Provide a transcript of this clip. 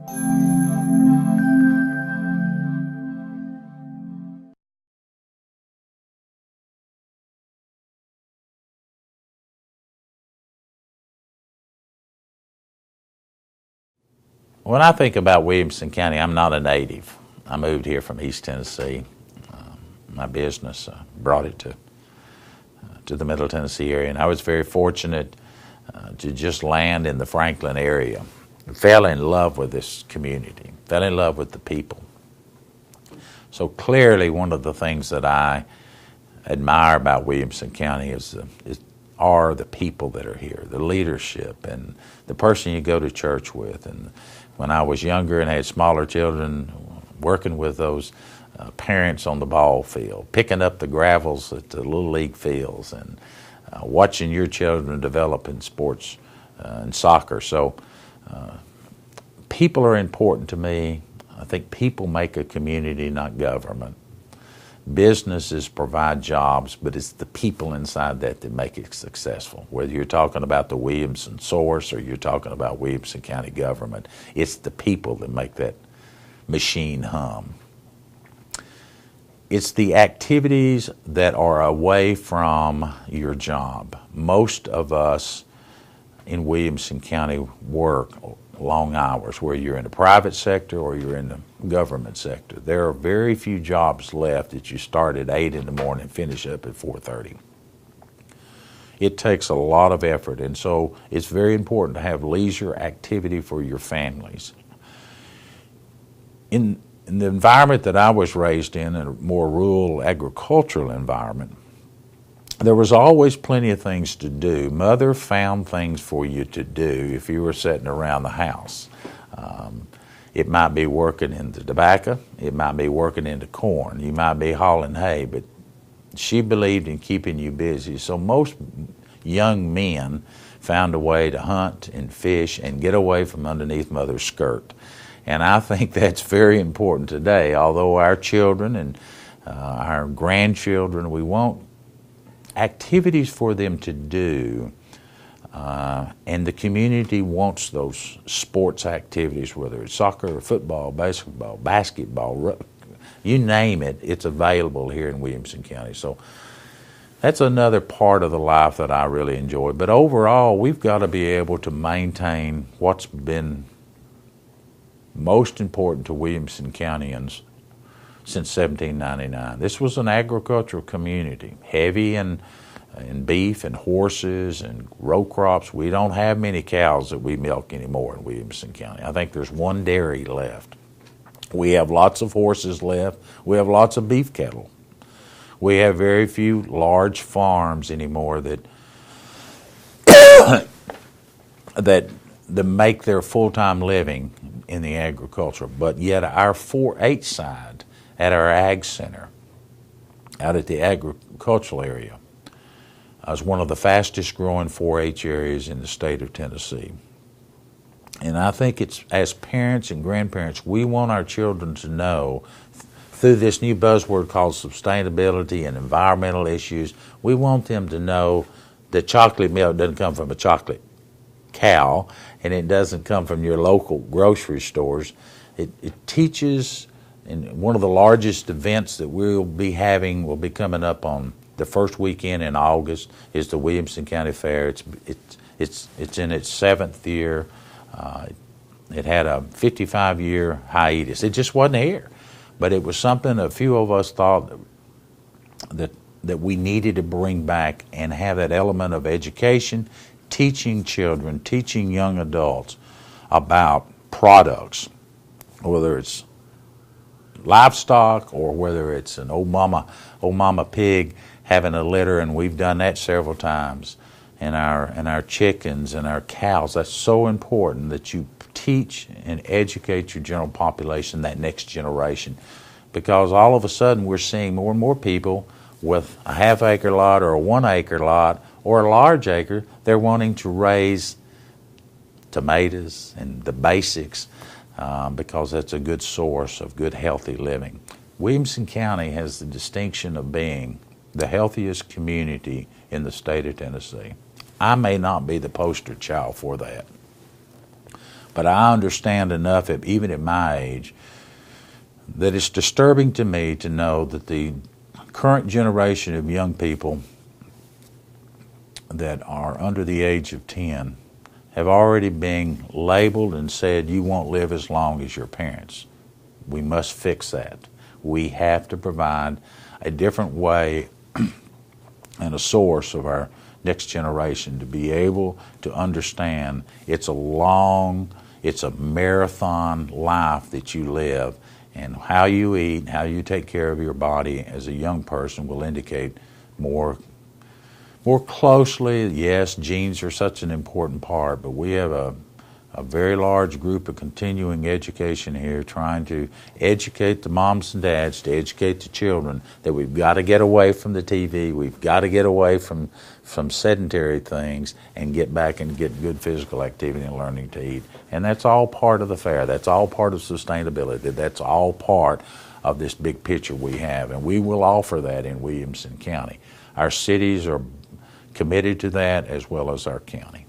When I think about Williamson County, I'm not a native. I moved here from East Tennessee. My business brought it to the Middle Tennessee area, and I was very fortunate to just land in the Franklin area. Fell in love with this community, fell in love with the people. So clearly one of the things that I admire about Williamson County are the people that are here, the leadership, and the person you go to church with. And when I was younger and had smaller children, working with those parents on the ball field, picking up the gravels at the Little League fields, and watching your children develop in sports and soccer. So people are important to me. I think people make a community, not government. Businesses provide jobs, but it's the people inside that make it successful. Whether you're talking about the Williamson source or you're talking about Williamson County government, it's the people that make that machine hum. It's the activities that are away from your job. Most of us in Williamson County work long hours, whether you're in the private sector or you're in the government sector. There are very few jobs left that you start at 8 in the morning and finish up at 4:30. It takes a lot of effort, and so it's very important to have leisure activity for your families. In the environment that I was raised in a more rural agricultural environment, there was always plenty of things to do. Mother found things for you to do if you were sitting around the house. It might be working in the tobacco, it might be working in the corn, you might be hauling hay, but she believed in keeping you busy. So most young men found a way to hunt and fish and get away from underneath mother's skirt. And I think that's very important today. Although our children and our grandchildren, we want activities for them to do, and the community wants those sports activities, whether it's soccer or football, basketball, you name it, it's available here in Williamson County. So that's another part of the life that I really enjoy. But overall, we've got to be able to maintain what's been most important to Williamson Countyans since 1799. This was an agricultural community, heavy in beef and horses and row crops. We don't have many cows that we milk anymore in Williamson County. I think there's one dairy left. We have lots of horses left. We have lots of beef cattle. We have very few large farms anymore that make their full-time living in the agriculture. But yet our 4-H side at our ag center, out at the agricultural area, is one of the fastest growing 4-H areas in the state of Tennessee. And I think it's, as parents and grandparents, we want our children to know, through this new buzzword called sustainability and environmental issues, we want them to know that chocolate milk doesn't come from a chocolate cow, and it doesn't come from your local grocery stores. It teaches, and one of the largest events that we'll be having will be coming up on the first weekend in August, is the Williamson County Fair. It's in its 7th year. It had a 55-year hiatus. It just wasn't here, but it was something a few of us thought that we needed to bring back and have that element of education, teaching children, teaching young adults about products, whether it's livestock or whether it's an old mama pig having a litter, and we've done that several times, and our chickens and our cows. That's so important that you teach and educate your general population, that next generation, because all of a sudden we're seeing more and more people with a half-acre lot or a 1-acre lot or a large acre. They're wanting to raise tomatoes and the basics because that's a good source of good, healthy living. Williamson County has the distinction of being the healthiest community in the state of Tennessee. I may not be the poster child for that, But I understand enough, even at my age, that it's disturbing to me to know that the current generation of young people that are under the age of 10 have already been labeled and said, you won't live as long as your parents. We must fix that. We have to provide a different way and a source of our next generation to be able to understand it's a marathon life that you live, and how you eat, how you take care of your body as a young person will indicate more closely. Yes, genes are such an important part, but we have a very large group of continuing education here trying to educate the moms and dads, to educate the children that we've got to get away from the TV, we've got to get away from sedentary things and get back and get good physical activity and learning to eat. And that's all part of the fair. That's all part of sustainability. That's all part of this big picture we have, and we will offer that in Williamson County. Our cities are committed to that, as well as our county.